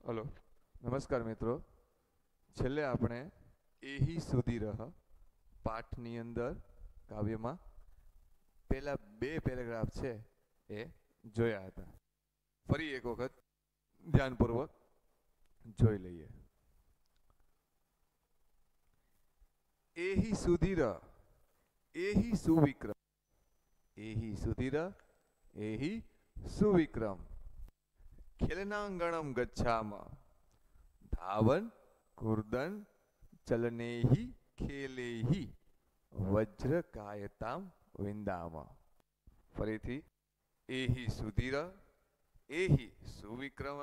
Hello, નમસ્કાર મિત્રો. છેલ્લે આપણે એહી સુધી રહ પાઠની અંદર કાવ્યમાં પહેલા બે પેરેગ્રાફ છે એ જોયા હતા. ફરી એક વખત ધ્યાનપૂર્વક જોઈ લઈએ. એહી સુધી રહ, એહી સુવિક્રમ, એહી સુધી રહ, એહી સુવિક્રમ. ખેલનાંગણમ ગચ્છામः धावन कूर्दन चलनेहि खेलेहि वज्रकायताम विंदाम. फरीथी एहि सुधीर एहि सुविक्रम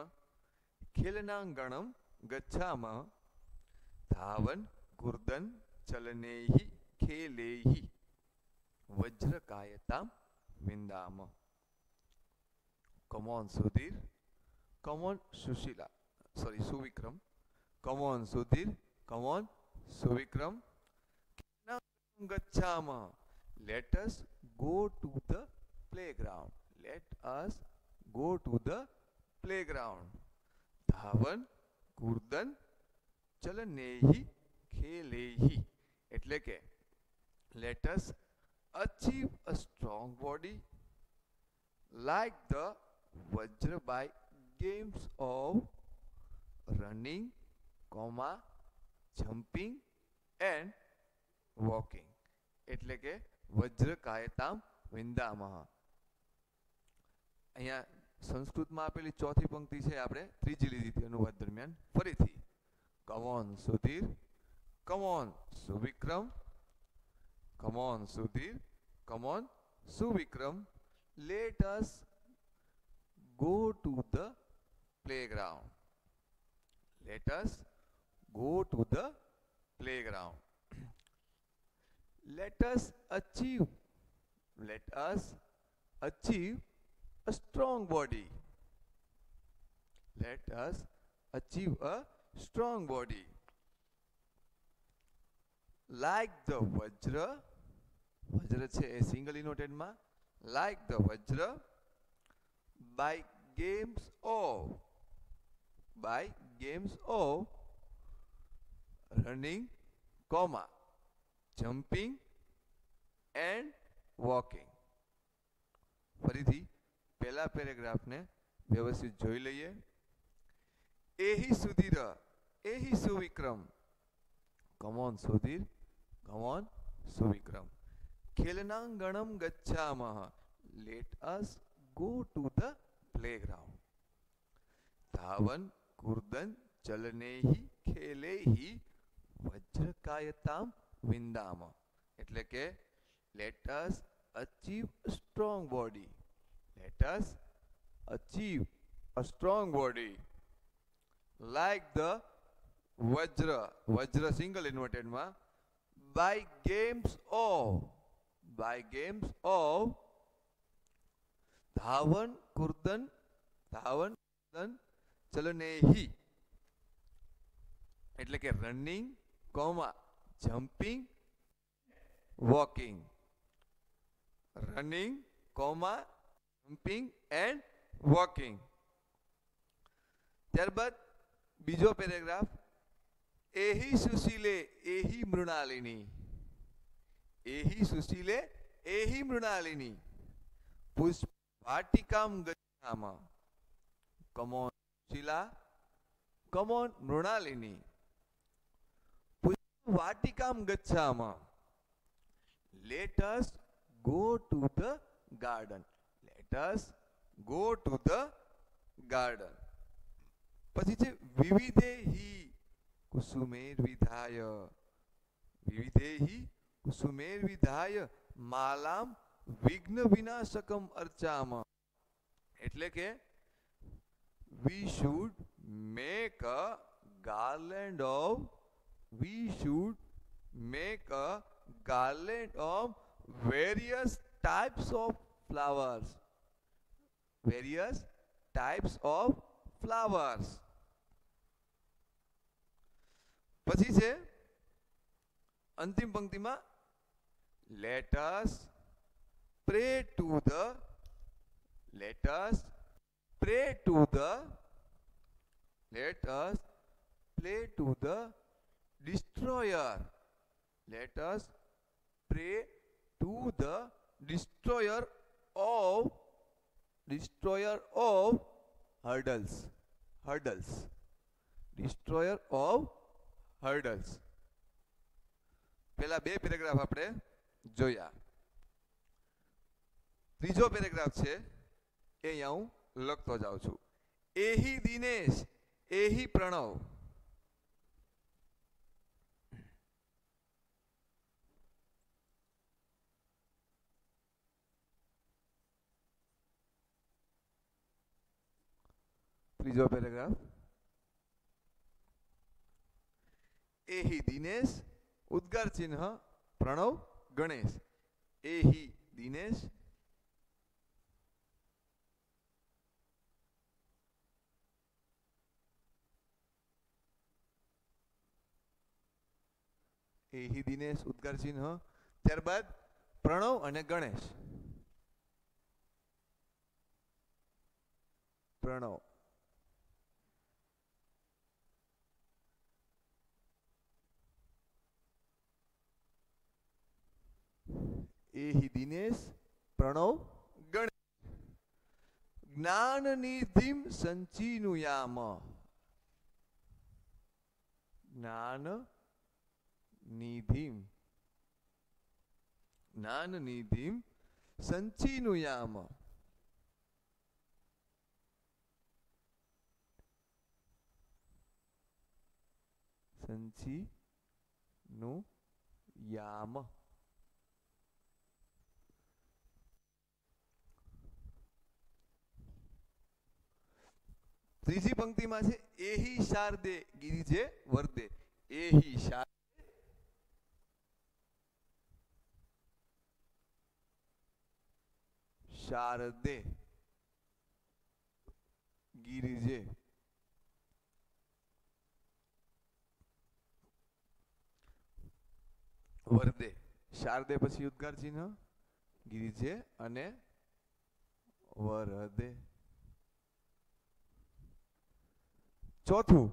खेलनांगणम गच्छामः धावन कूर्दन चलनेहि खेलेहि वज्रकायताम विंदाम. Come on, Sudhir. Come on, Sushila. Sorry, Suvikram. Come on, Sudhir. Come on, Suvikram. Now, Gachama. Let us go to the playground. Let us go to the playground. Dhavan, Kurdan, Chalanehi, Khelehi. એટલે કે let us achieve a strong body like the Vajra by games of running, jumping and walking. એટલે કે વજ્ર કાયતામ વિંદામહ. અહીંયા સંસ્કૃતમાં આપેલી ચોથી પંક્તિ છે, આપણે ત્રીજી લીધી હતી અનુવાદ દરમિયાન. ફરીથી come on Sudhir, come on Suvikram, come on Sudhir, come on Suvikram. Let us go to the playground. Let us go to the playground. Let us achieve a strong body. Let us achieve a strong body. Like the Vajra, Vajra છે એ single ઇનોટેડ માં, like the Vajra by games of running, jumping and walking. ફરીથી પહેલા પેરેગ્રાફને વ્યવસ્થિત જોઈ લઈએ. એહી સુધીર એહી Suvikram. Come on Sudhir, come on Suvikram. ખેલનાંગણમ ગચ્છામઃ. Let us go to the playground. धावन कूर्दन चलनेहि खेलेहि वज्रकायताम विंदाम. એટલે કે let us achieve a strong body. Let us achieve a strong body like the Vajra single inverted માં by games of धावन कुर्दन चलनेहि. એટલે કે running, jumping, walking. Running, jumping and walking. ત્યારબાદ બીજો પેરેગ્રાફ. એહી સુશીલે એહી મૃણાલિની. એહી સુશીલે એહી મૃણાલિની. પુષ્પ વાટિકામ ગચ્છામઃ. Come on, Sheila. Come on, Mrunalini. Vatikam gacchama. Let us go to the garden. Let us go to the garden. પછી છે વિવિધેહિ કુસુમૈર્વિધાય. વિવિધેહિ કુસુમૈર્વિધાય માલામ વિઘ્ન વિનાશકમ અર્ચામઃ. એટલે કે we should make a garland of various types of flowers. પછી છે અંતિમ પંક્તિમાં let us pray to the Let us play to the destroyer. Let us pray to the destroyer of hurdles. Hurdles. Destroyer of hurdles. પેલા બે paragraph આપણે જોયા. ત્રીજો paragraph છે એ અહીંયા હું લખતો જાઉં છું. એહી દિનેશ એહી પ્રણવ. ત્રીજો પેરેગ્રાફ. એહી દિનેશ ઉદ્ગાર ચિહ્ન પ્રણવ ગણેશ. એહી દિનેશ એહી દિનેશ ઉદ્ગાર ચિહ્ન, ત્યારબાદ પ્રણવ અને ગણેશ. પ્રણવ એહી દિનેશ પ્રણવ ગણેશ. જ્ઞાન નિધિમ સંચિનુયામ. જ્ઞાન નિધિમ સંચિનુયામ. સંચિનુયામ. ત્રીજી પંક્તિમાં છે એહી શારદે ગિરિજે વર્દે. એહી શારદે ગિરિજે વર્દે. શારદે પછી ઉદ્ગાર ચિહ્ન, ગિરિજે અને વરદે. ચોથું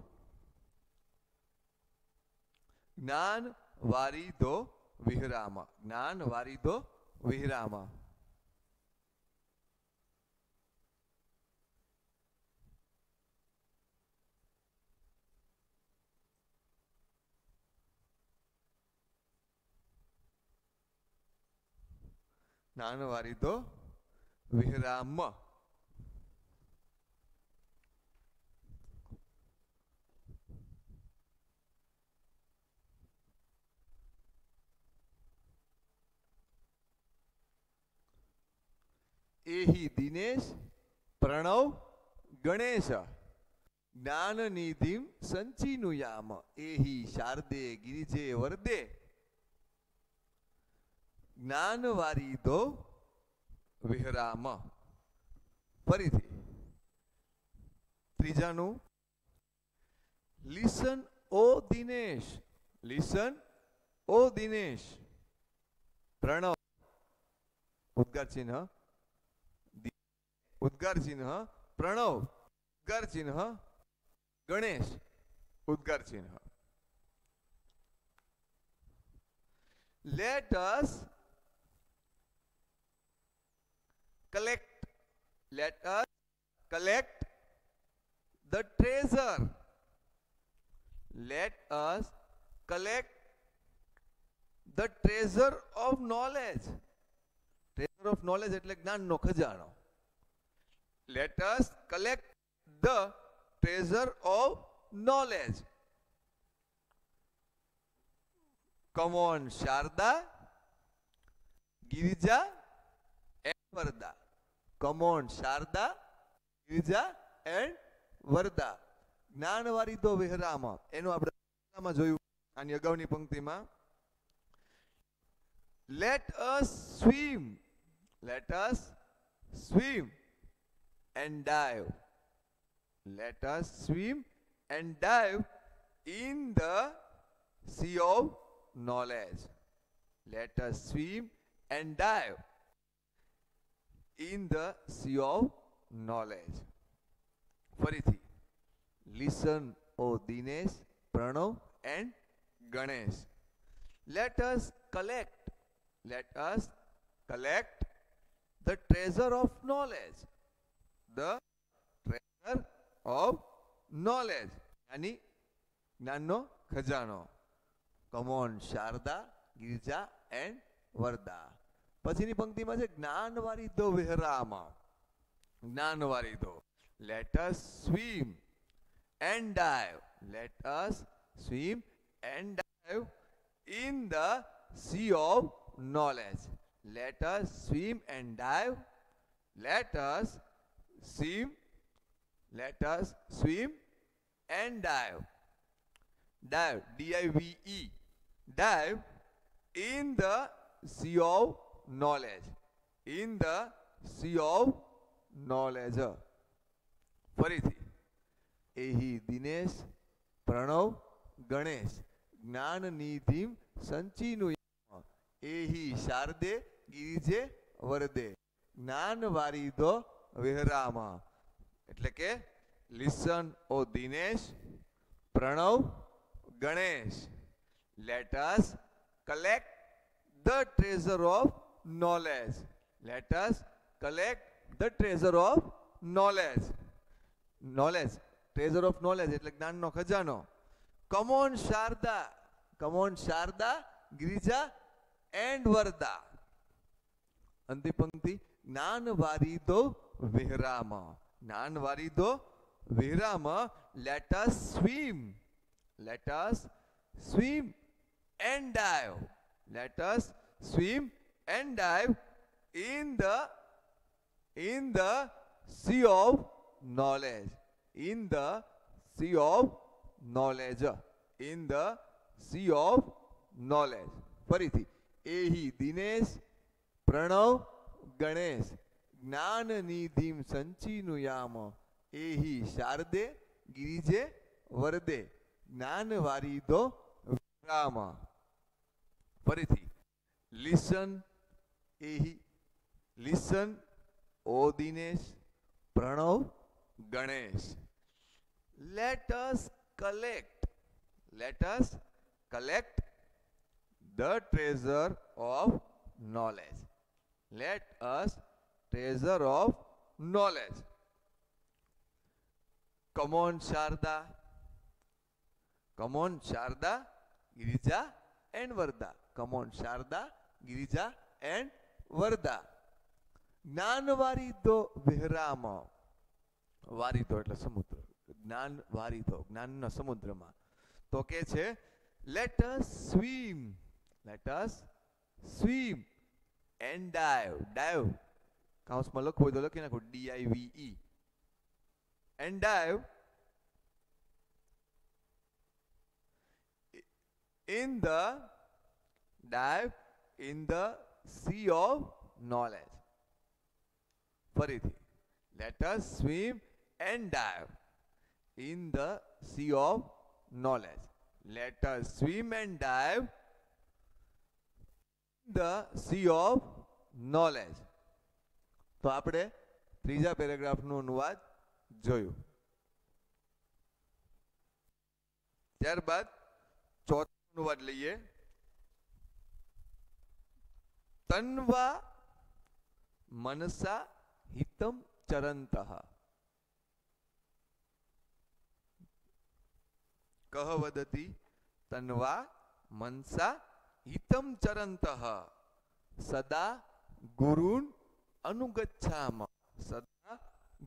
જ્ઞાન વારીદો વિહરામ. જ્ઞાન વારીદો વિહરામ. જ્ઞાન વારીદો વિહરામ. એહી દિનેશ પ્રણવ ગણેશ. જ્ઞાન નિધિમ સંચિનુયામ. એહી શારદે ગિરિજે વર્દે. જ્ઞાન વારીદો વિહરામ. ફરીથી ત્રીજાનું. Listen o Dinesh. Listen o Dinesh. Pranab ઉદ્ગાર ચિહ્ન, ઉદ્ગાર ચિહ્ન પ્રણવ, ઉદ્ગાર ચિહ્ન ગણેશ, ઉદ્ગાર ચિહ્ન. Let us collect. Let us collect the treasure. Let us collect the treasure of knowledge. Treasure of knowledge એટલે જ્ઞાનનો ખજાનો. Let us collect the treasure of knowledge. Come on, Sharda, Girija, and Varda. Come on, Sharda, Girija, and Varda. જ્ઞાનવારીદો વિહરામ. એનું આપણે જોયું આની અગાઉની પંક્તિમાં. Let us swim. Let us swim and dive. Let us swim and dive in the sea of knowledge. Let us swim and dive in the sea of knowledge. ફરીથી Listen, O Dinesh, Pranav, and Ganesh. Let us collect. Let us collect the treasure of knowledge. The treasure of knowledge. यानी ज्ञानનો ખજાનો. Come on, Sharda, Girija and વરદા. પછીની પંક્તિમાં છે જ્ઞાનવારી દો વિહરામાં. જ્ઞાનવારી દો. Let us swim and dive. Let us swim and dive in the sea of knowledge. Let us swim and dive. Let us swim. Let us swim and dive. Dive, D-I-V-E. Dive in the sea of knowledge. In the sea of knowledge. ફરીથી એહી દિનેશ પ્રણવ ગણેશ જ્ઞાન નિધિમ સંચીનું એહી શારદે ગિરિજે વરદે જ્ઞાન વારીદો વિહરામાં. એટલે કે listen o Dinesh Pranav Ganesh. Let us collect the treasure of knowledge. Let us collect the treasure of knowledge. Knowledge, treasure of knowledge એટલે જ્ઞાનનો ખજાનો. Come on Sharda, come on Sharda, Girija and વરદા. અંતિમ પંક્તિ જ્ઞાન વારીદો વિહરામાં. જ્ઞાન વારીદો વિહરામાં. Let us swim. Let us swim and dive. Let us swim and dive in the sea of knowledge. In the sea of knowledge. In the sea of knowledge. ફરીથી એહી દિનેશ પ્રણવ ગણેશ જ્ઞાન નિધિમ સંચીનું યામ એહી શારદે ગિરિજે વરદે જ્ઞાન વારીદો વિહરામ. ફરીથી લિસન એહી listen o Dinesh Pranav Ganesh. Let us collect. Let us collect the treasure of knowledge. Let us treasure of knowledge. Come on Sharda. Come on Sharda, Girija and Varda. Come on Sharda, Girija and Varda. જ્ઞાન વારીદો વિહરામાં. વારીદો એટલે સમુદ્ર. જ્ઞાન વારીદો જ્ઞાનના સમુદ્રમાં. તો કે છે let us swim. Let us swim and dive. Dive કાઉન્સમાં લખવું હોય તો લખી નાખો D-I-V-E. And dive in the sea of knowledge. ફરીથી let us swim and dive in the sea of knowledge. Let us swim and dive in the sea of knowledge. તો આપણે ત્રીજા પેરેગ્રાફનો અનુવાદ જોયું. ત્યારબાદ ચોથો અનુવાદ લઈએ. તન્વા મનસા હિતમ ચરંતઃ. કહ વદતિ તન્વા મનસા હિતમ ચરંતઃ સદા ગુરુન અનુગચ્છામ. સદા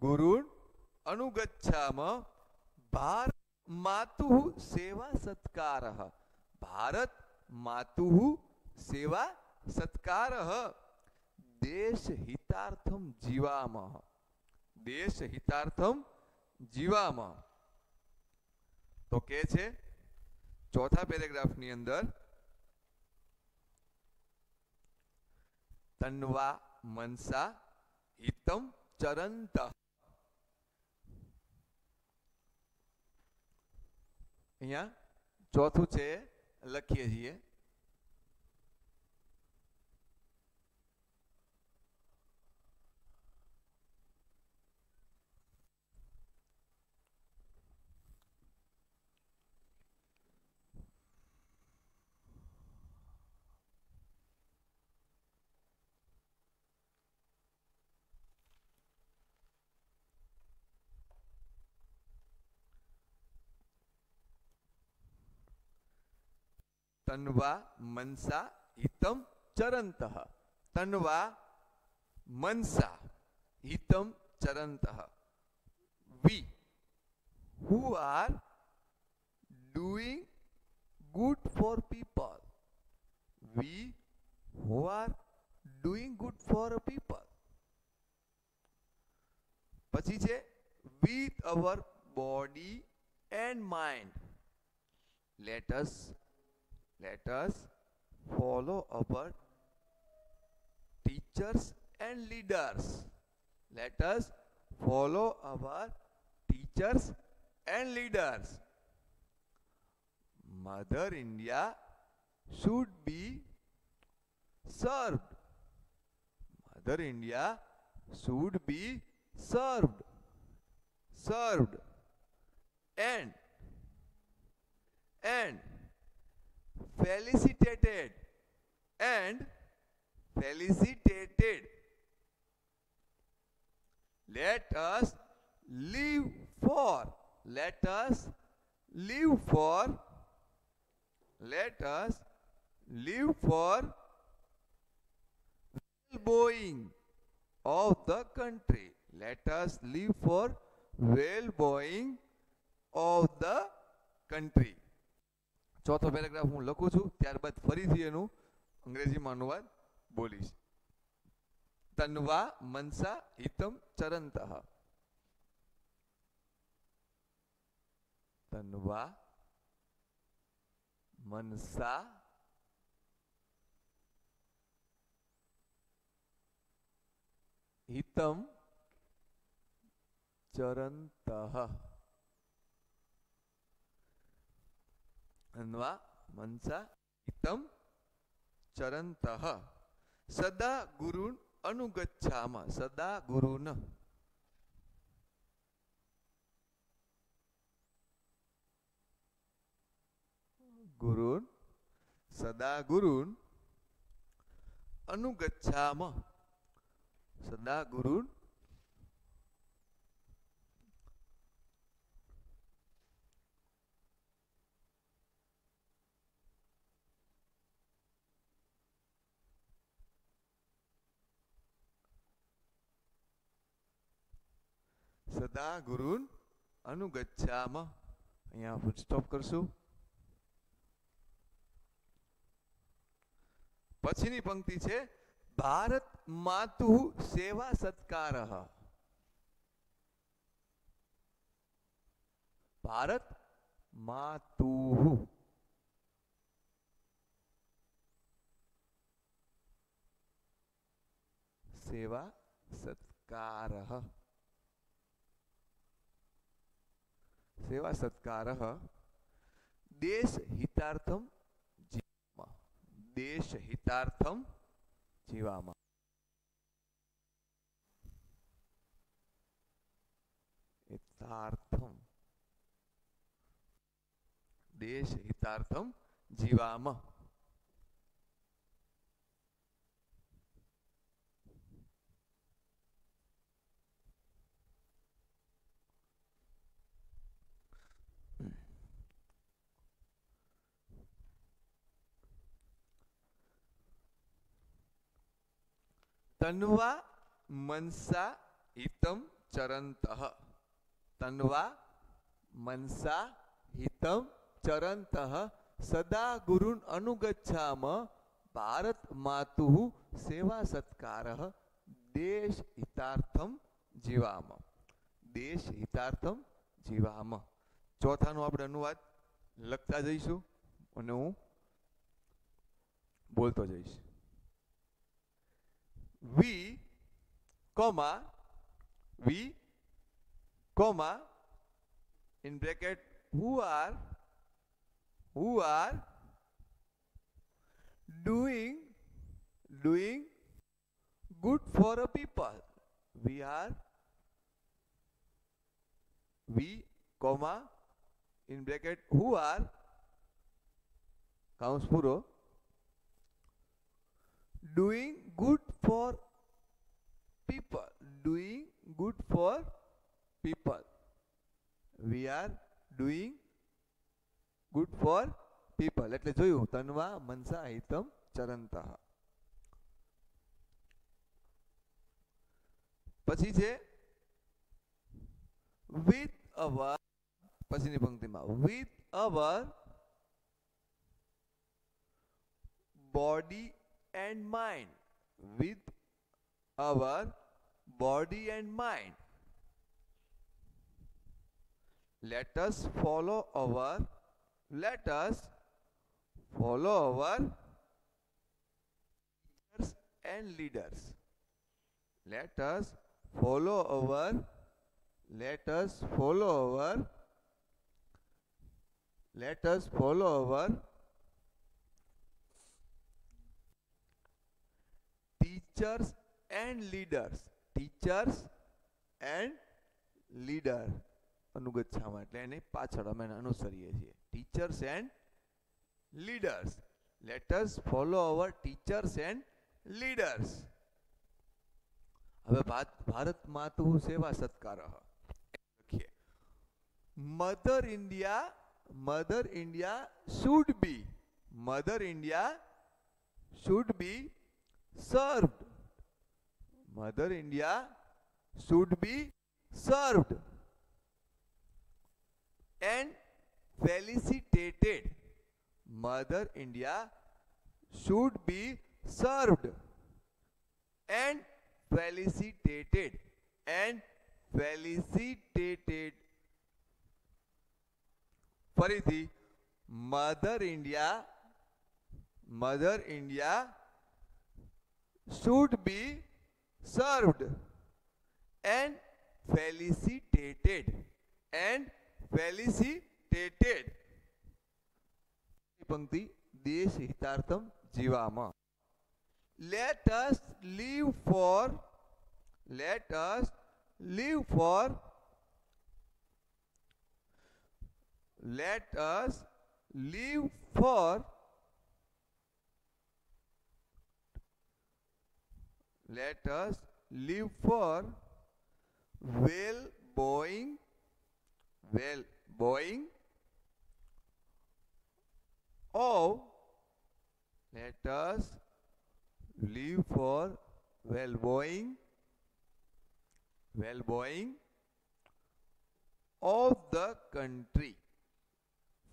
ગુરુન અનુગચ્છામ. ભારત માતુઃ સેવા સત્કારઃ. ભારત માતુઃ સેવા સત્કારઃ. દેશ હિતાર્થમ જીવામઃ. દેશ હિતાર્થમ જીવામઃ. તો કે છે ચોથા પેરેગ્રાફની અંદર તન્વા મનસા હિતમ ચરંતઃ. અહીંયા ચોથું છે લખીએ છીએ. तन्वा मनसा हितम चरन्तः. तन्वा मनसा हितम चरन्तः. We who are doing good for people. We who are doing good for people. પછી છે with our body and mind. Let us follow our teachers and leaders. Let us follow our teachers and leaders. Mother India should be served. Mother India should be served. Served. And felicitated. And felicitated. Let us live for. Let us live for. Let us live for well-being of the country. Let us live for well-being of the country. ચોથો paragraph હું લખું છું, ત્યારબાદ ફરીથી એનું અંગ્રેજીમાં અનુવાદ બોલીશ. તન્વા મનસા હિતમ ચરંતઃ. તન્વા मनसा हितम चरन्तः. अन्वा मनसा हितम चरन्तः. सदा गुरुन् अनुगच्छामः. सदा गुरुन्. गुरुन् सदा गुरुन् अनुगच्छामः. सदा गुरुन् સદા ગુરુન અનુગચ્છામઃ. અહીંયા ફૂલ સ્ટોપ કરશું. પછીની પંક્તિ છે ભારત માતુઃ સેવા સત્કારઃ. ભારત માતુઃ સેવા સત્કારઃ. सेवा सत्कारः देश हितार्थम जीवामा. देश हितार्थम जीवामा. हितार्थम देश हितार्थम जीवामा. तन्वा मनसा हितम चरन्तः. तन्वा मनसा हितम चरन्तः. सदा गुरुन् अनुगच्छामः. भारत मातुः सेवा सत्कारः. देश हितार्थम जीवामः. देश हितार्थम जीवामः. ચોથાનો આપણે અનુવાદ લખતા જઈશું અને હું બોલતો જઈશ. we comma in bracket who are doing good for a people. We comma in bracket who are counts puro doing good for people. Doing good for people. We are doing good for people એટલે જોયું તન્વા મનસા હિતમ ચરંતઃ. પછી છે with our, પછીની પંક્તિમાં with our body and mind, with our body and mind, let us follow our teachers and leaders. Let us follow our teachers and leaders. Teachers and leader અનુગચ્છામાં એટલે એની પાછળ અમે અનુસરીએ છીએ. Teachers and leaders. Let us follow our teachers and leaders. હવે ભારત માતુ સેવા સત્કારઃ લખીએ. Mother India should be served. Mother India should be served and felicitated. Mother India should be served and felicitated. ફરીથી Mother India should be served and felicitated. પંક્તિ દેશ હિતાર્થમ જીવામઃ. Let us live for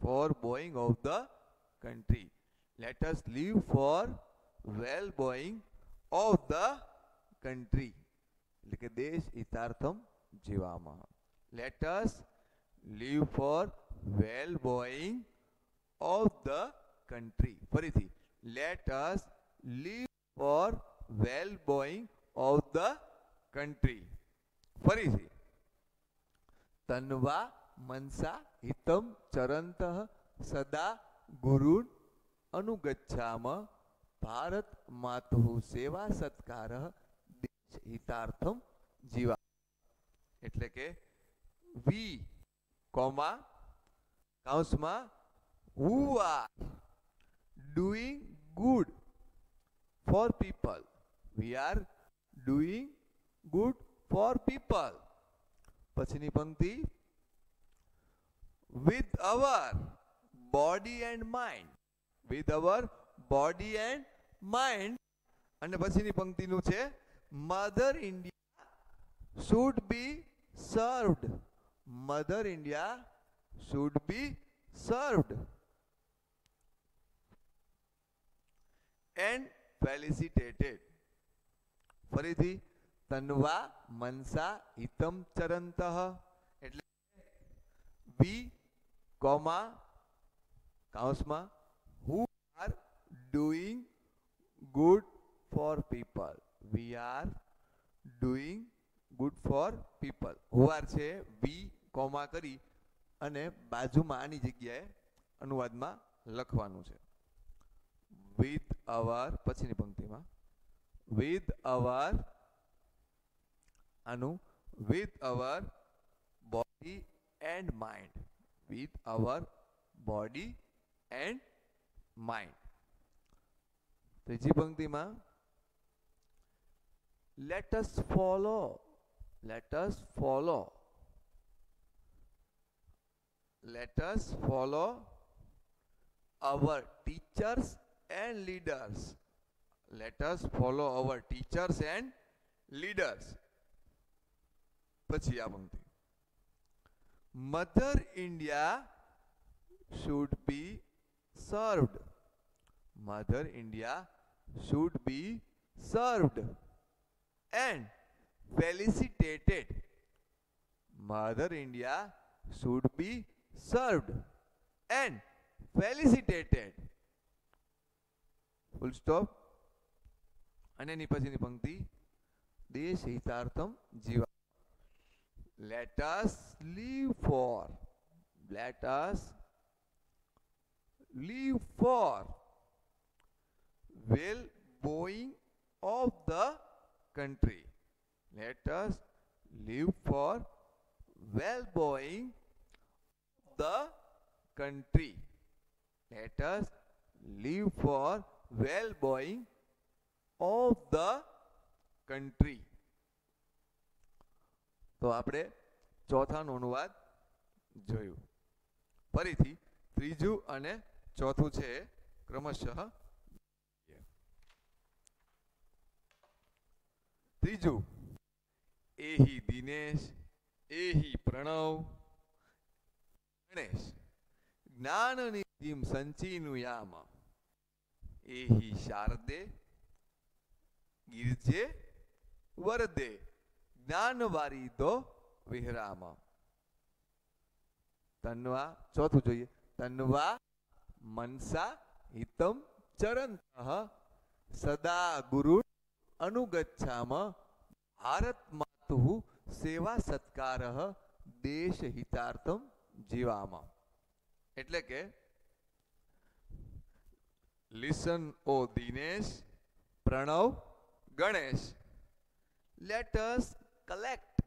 well-being of the country. Let us live for well-being of the country. એટલે કે દેશ હિતાર્થમ જીવામઃ. Let us live for well-being of the country. ફરીથી let us live for well-being of the country. ફરીથી તન્વા મનસા હિતમ ચરંતઃ સદા ગુરુન અનુગચ્છામઃ. ભારત માતુઃ સેવા સત્કારઃ દેશ હિતાર્થમ જીવા. એટલે કે we કૌંસમાં who are doing good for people. We are doing good for people. પછીની પંક્તિ with our body and mind. અને પછીની પંક્તિનું છે Mother India should be served. And felicitated. ફરીથી તન્વા મનસા હિતમ ચરંતઃ એટલે we કૌંસમાં who are doing good for people. We are doing good for people. who are છે we comma કરી અને બાજુમાં આની જગ્યાએ અનુવાદમાં લખવાનું છે. with our પછીની પંક્તિમાં with our આનું with our body and mind. With our body and mind. ત્રીજી પંક્તિમાં let us follow our teachers and leaders. Let us follow our teachers and leaders. પછી આ પંક્તિ. Mother India should be served. Mother India should be served and felicitated. Mother India should be served and felicitated. Full stop. અને એની પછીની પંક્તિ દેશ હિતાર્થમ જીવા. Let us live for. Let us live for well-being of the country. Let us live for well-being of the country. Let us live for well-being of the country. તો આપણે ચોથાનો અનુવાદ જોયું. ફરીથી ત્રીજું અને ચોથું છે ક્રમશઃ. ત્રીજું, એહી દિનેશ, એહી પ્રણવ, ગણેશ, જ્ઞાનનિધિમ સંચિનુયામ, એહી શારદે, ગિરજે, વરદે, જ્ઞાનવારીદો વિહરામ. તન્વા, ચોથું જોઈએ. તન્વા મનસા હિતમ ચરંતઃ સદા ગુરુ અનુગચ્છામ ભારત માતુઃ સેવા સત્કારઃ દેશ હિતાર્થમ જીવામ. એટલે કે listen o Dinesh, Pranav, Ganesh, let us collect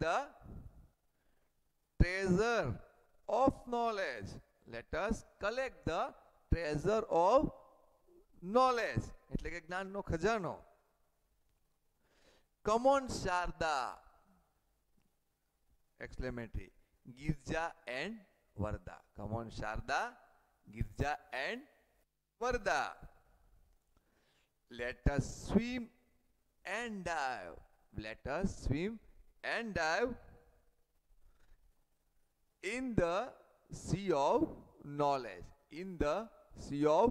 the treasure of knowledge. Let us collect the treasure of knowledge. એટલે કે જ્ઞાનનો ખજાનો. Come on Sharda, exclamatory, Girja and Varda. Come on Sharda, Girja and Varda. Let us swim and dive. Let us swim and dive in the sea of knowledge. In the sea of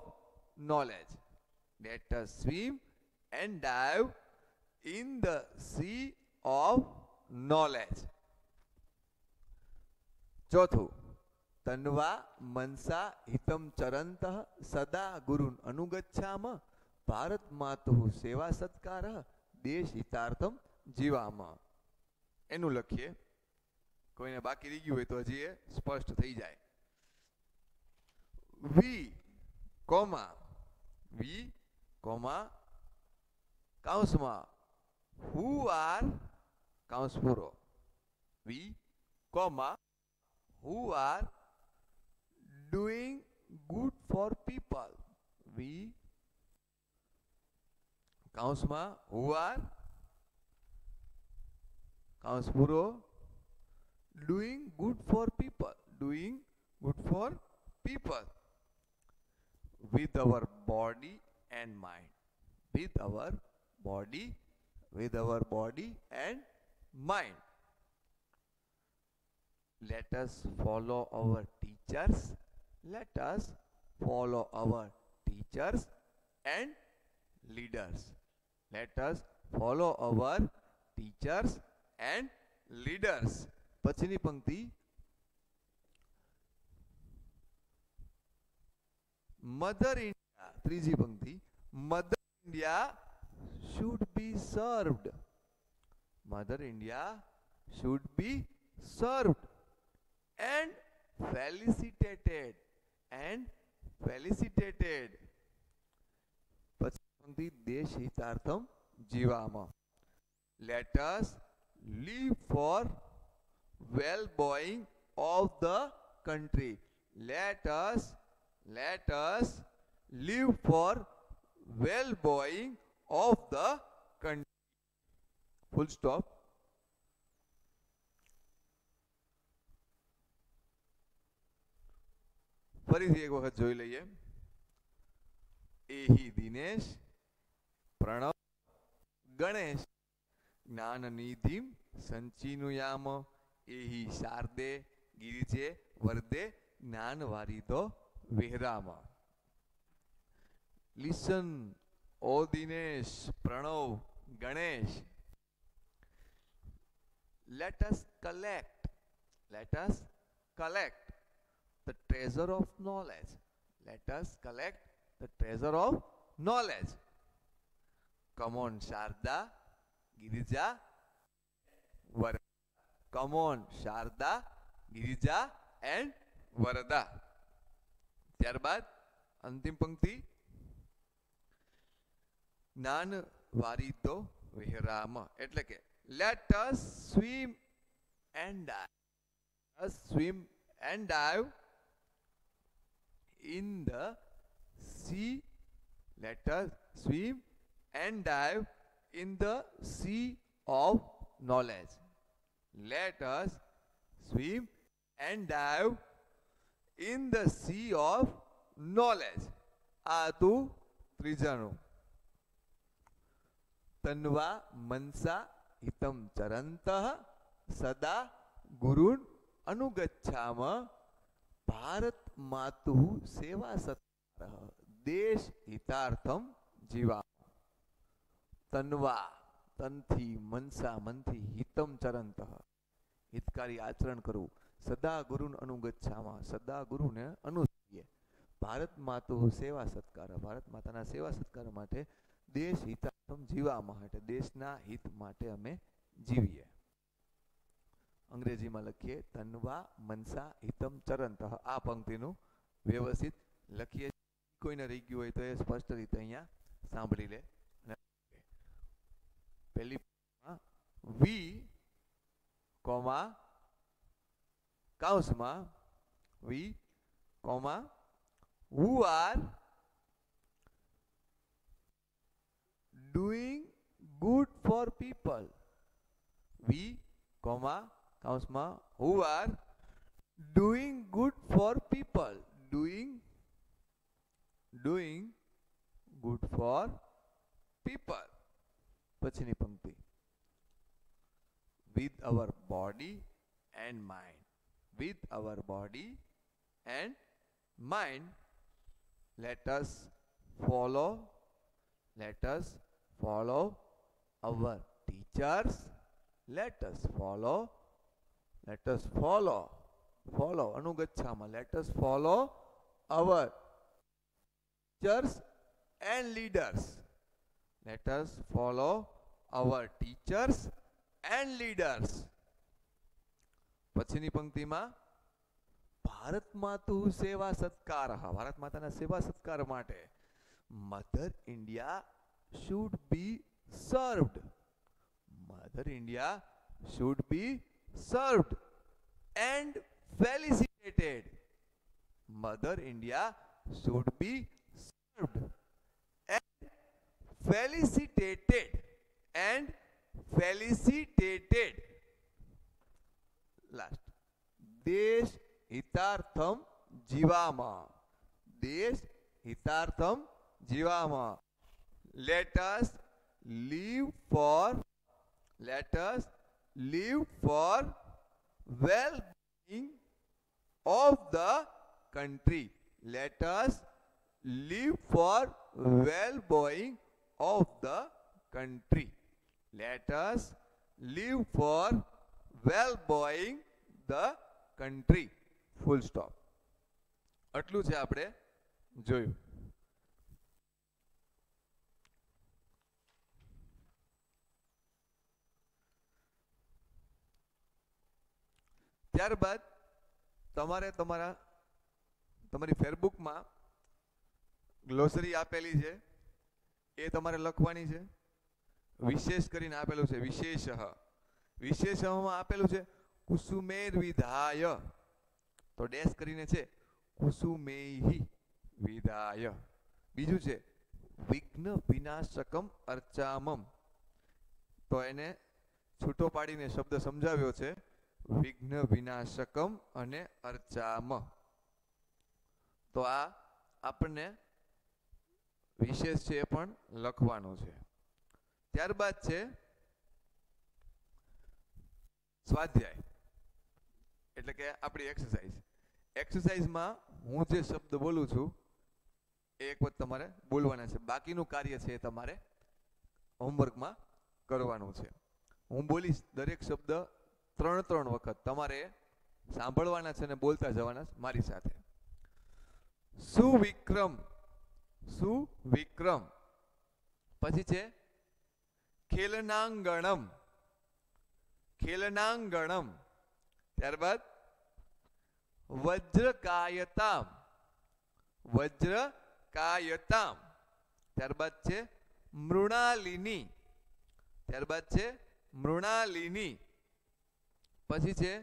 knowledge. Let us swim and dive in the sea of knowledge. ચોથું, તન્વા મનસા હિતમ ચરંતઃ સદા ગુરુન અનુગચ્છામ ભારત માતુઃ સેવા સત્કારઃ દેશ હિતાર્થમ જીવામ. એનું લખીએ. કોઈને બાકી રહી ગયું હોય તો હજી એ સ્પષ્ટ થઈ જાય. વી કોમા કૌંસમાં who are કૌંસ પૂરો. વી comma who are doing good for people. We કૌંસમાં who are કૌંસ પૂરો doing good for people. Doing good for people with our body and mind. With our body and mind. Let us follow our teachers. Let us follow our teachers and leaders. Let us follow our teachers and leaders. પછીની પંક્તિ, mother India. ત્રીજી પંક્તિ, mother India should be served. Mother India should be served and felicitated. And felicitated. પછી દેશ હિતાર્થમ જીવામ. Let us live for well-being of the country. Let us live for well-being of the country. Full stop. ફરીથી એક વખત જોઈ લઈએ. એહી દિનેશ પ્રણવ ગણેશ જ્ઞાનનિધિમ સંચિનુયામ એહી શારદે ગિરિજે વરદે જ્ઞાનવારિધો વિહરામ. Listen o Dinesh Pranav Ganesh, let us collect the treasure of knowledge. Let us collect the treasure of knowledge. Come on Sharda, Girija, Varada. Come on Sharda, Girija and Varada. ત્યારબાદ અંતિમ પંક્તિ જ્ઞાન વારિધો વિહરામ, એટલે કે let us swim and dive. Let us swim and dive in the sea. Let us swim and dive in the sea of knowledge. Let us swim and dive in the sea of knowledge. આ હતું ત્રીજાનું. તન્વા મનસા હિતમ ચરંતઃ સદા ગુરુન અનુગચ્છામ ભારત માતુ સેવા સત્કારઃ દેશ હિતાર્થમ જીવા. તન્વા તનથી, મનસા મનથી, હિતમ ચરંતઃ હિતકારી આચરણ કરવું, સદા ગુરુન અનુગચ્છામ સદા ગુરુને અનુસરીએ, ભારત માતુ સેવા સત્કાર ભારત માતાના સેવા સત્કાર માટે, દેશ હિતાર્થમ જીવા માટે દેશના હિત માટે અમે જીવીએ. અંગ્રેજીમાં લખીએ તન્વા મનસા હિતમ ચરંતઃ. આ પંક્તિનું વ્યવસ્થિત લખીએ. કોઈને રહી ગયું હોય તો એ સ્પષ્ટ રીતે અહીંયા સાંભળી લે. પહેલી વી કોમા કૌંસમાં વી comma who are doing good for people. We comma કૌંસમાં who are doing good for people. doing good for people. પછીની પંક્તિ with our body and mind. with our body and mind let us follow our teachers. let us follow અનુગચ્છામાં let us follow our teachers and leaders. let us follow our teachers and leaders. પછીની પંક્તિમાં ભારત માતુ સેવા સત્કાર ભારત માતાના સેવા સત્કાર માટે mother India should be served. Mother India should be served and felicitated. Mother India should be served and felicitated. Last. દેશ હિતાર્થમ જીવામા. દેશ હિતાર્થમ જીવામા. Let us live for well-being of the country. Let us live for well-being of the country. Let us live for well-being the country. Full stop. આટલું છે આપણે જોયું. ત્યારબાદ તમારે તમારી ફેરબુકમાં ગ્લોસરી આપેલી છે, એ તમારે લખવાની છે. વિશેષ કરીને આપેલું છે વિશેષમાં આપેલું છે કુસુમેર વિધાય, તો ડેશ કરીને છે કુસુમેહી વિધાય. બીજું છે વિઘ્ન વિનાશકમ અર્ચામમ, તો એને છૂટો પાડીને શબ્દ સમજાવ્યો છે વિઘ્ન વિનાશકમ અને અર્ચામ. તો આ આપણને વિશેષ છે એ પણ લખવાનું છે. ત્યારબાદ છે સ્વાધ્યાય, એટલે કે આપણી એક્સરસાઇઝ. એક્સરસાઇઝમાં હું જે શબ્દ બોલું છું એ એક વખત તમારે બોલવાના છે. બાકીનું કાર્ય છે એ તમારે હોમવર્કમાં કરવાનું છે. હું બોલીશ દરેક શબ્દ 3 વખત, તમારે સાંભળવાના છે અને બોલતા જવાના મારી સાથે. સુવિક્રમ, સુવિક્રમ. પછી છે ખેલનાંગણમ, ખેલનાંગણમ. ત્યારબાદ વજ્રકાયતામ, વજ્રકાયતામ. ત્યારબાદ છે મૃણાલિની, ત્યારબાદ છે મૃણાલિની. પછી છે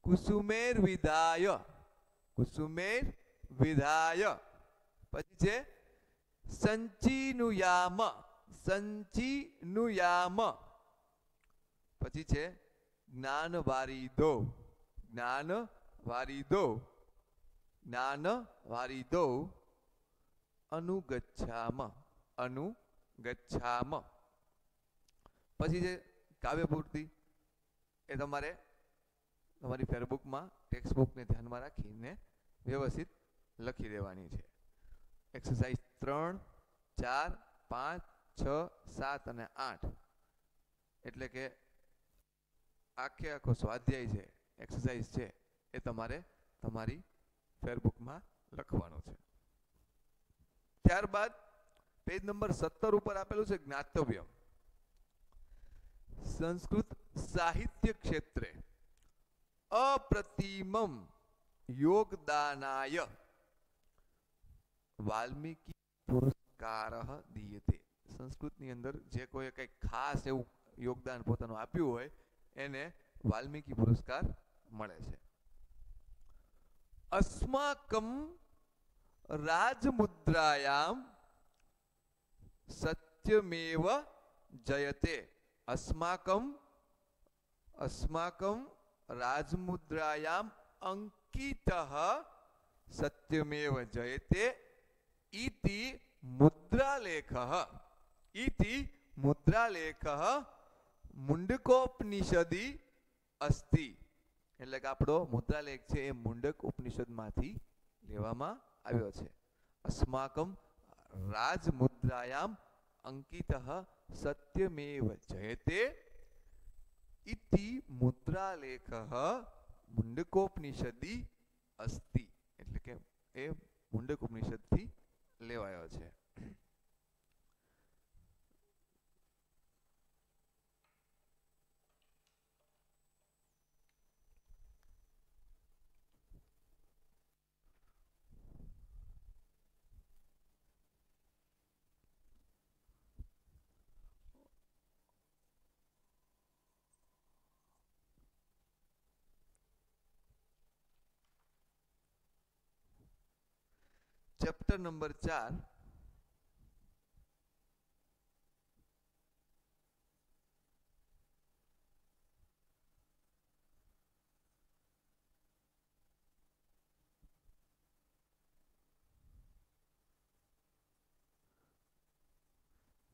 કુસુમેર વિધાય, કુસુમેર વિધાય. પછી છે સંચિનુયામ, સંચિનુયામ. પછી છે જ્ઞાનવારીદો, જ્ઞાનવારીદો, જ્ઞાનવારીદો. અનુગચ્છામ, અનુગચ્છામ. પછી છે કાવ્યપૂર્તિ. એ તમારે તમારી ફેરબુકમાં ટેક્સ્ટબુકને ધ્યાનમાં રાખીને વ્યવસ્થિત લખી દેવાની છે. એક્સરસાઇઝ 3, 4, 5, 6, 7 અને 8. એટલે કે આખો સ્વાધ્યાય છે, એક્સરસાઇઝ છે, એ તમારે તમારી ફેરબુકમાં લખવાનું છે. ત્યારબાદ પેજ નંબર 17 ઉપર આપેલું છે જ્ઞાતવ્ય. સંસ્કૃત સાહિત્ય ક્ષેત્રે અપ્રતિમમ યોગદાનાય વાલ્મીકી પુરસ્કારઃ દીયતે. સંસ્કૃતની અંદર જે કોઈ કંઈક ખાસ એવું યોગદાન પોતાનું આપ્યું હોય એને વાલ્મીકી પુરસ્કાર મળે છે. અસ્માકમ રાજમુદ્રાયામ સત્યમેવ જયતે. અસ્માકમ, અસ્માકમ રાજમુદ્રાયામ અંકિતઃ સત્યમેવ જયતે ઇતિ મુદ્રાલેખઃ, ઇતિ મુદ્રાલેખઃ મુંડકોપનિષદી અસ્તિ. એટલે કે આપણો મુદ્રાલેખ છે એ મુંડક ઉપનિષદમાંથી લેવામાં આવ્યો છે. અસ્માકમ રાજમુદ્રાયામ અંકિતઃ સત્યમેવ જયતે ઇતિ મુદ્રાલેખઃ મુંડકોપનિષદી અસ્તિ. એટલે કે એ મુંડક ઉપનિષદથી લેવાયો છે. Chapter number 4.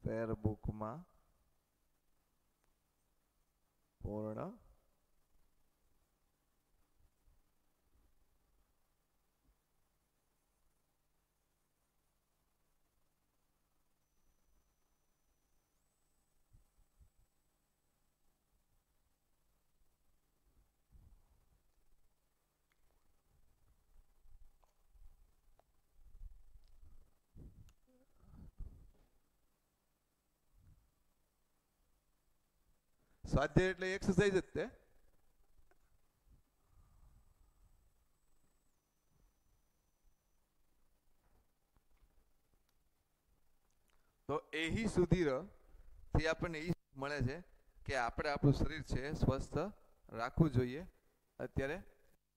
ફેરબુકમાં પૂર્ણ સ્વાધ્યાય એટલે એક્સરસાઇઝ જ તે. તો એહી સુધી થી આપણને એ મળે છે કે આપણે આપણું શરીર છે સ્વસ્થ રાખવું જોઈએ. અત્યારે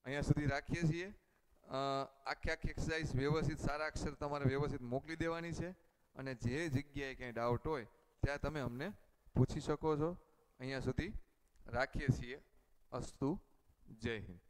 અહીંયા સુધી રાખીએ છીએ. આખી એક્સરસાઇઝ વ્યવસ્થિત સારા અક્ષર તમારે વ્યવસ્થિત મોકલી દેવાની છે અને જે જગ્યાએ ક્યાંય ડાઉટ હોય ત્યાં તમે અમને પૂછી શકો છો. અહીંયા સુધી રાખીએ છીએ. અસ્તુ. જય હિન્દ.